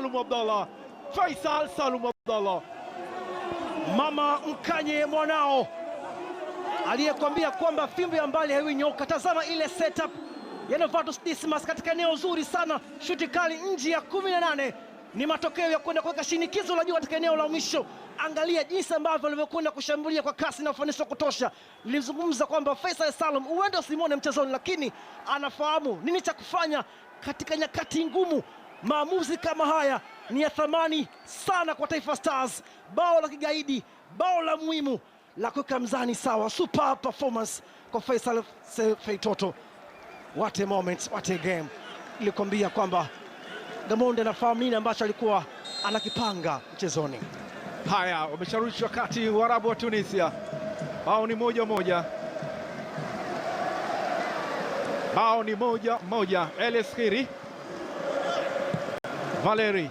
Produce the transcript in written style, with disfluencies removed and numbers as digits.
Salum Abdallah. Faisal Salum Abdallah. Mama mkanye mwanao aliyekwambia kwamba fimbo ya mbali haiwi nyoka. Tazama ile setup ya Novatus Dismas katika eneo zuri sana, shuti kali nje ya 18. Ni matokeo ya kwenda kuweka shinikizo la juu katika eneo la mwisho. Angalia jinsi ambavyo alivyokwenda kushambulia kwa kasi na ufanisi wa kutosha. Nilizungumza kwamba Faisal Salum huenda usimwone mchezoni, lakini anafahamu nini cha kufanya katika nyakati ngumu. Maamuzi kama haya ni ya thamani sana kwa Taifa Stars. Bao la kigaidi, bao la muhimu la kuweka mzani sawa. Super performance kwa Faisal Feitoto. What a moment, what a game. Nilikwambia kwamba Gamondi anafahamu nini ambacho alikuwa anakipanga mchezoni. Haya, wamesharushwa kati Waarabu wa Tunisia. Bao ni 1-1. Bao ni 1-1. Elias Khiri, Valeri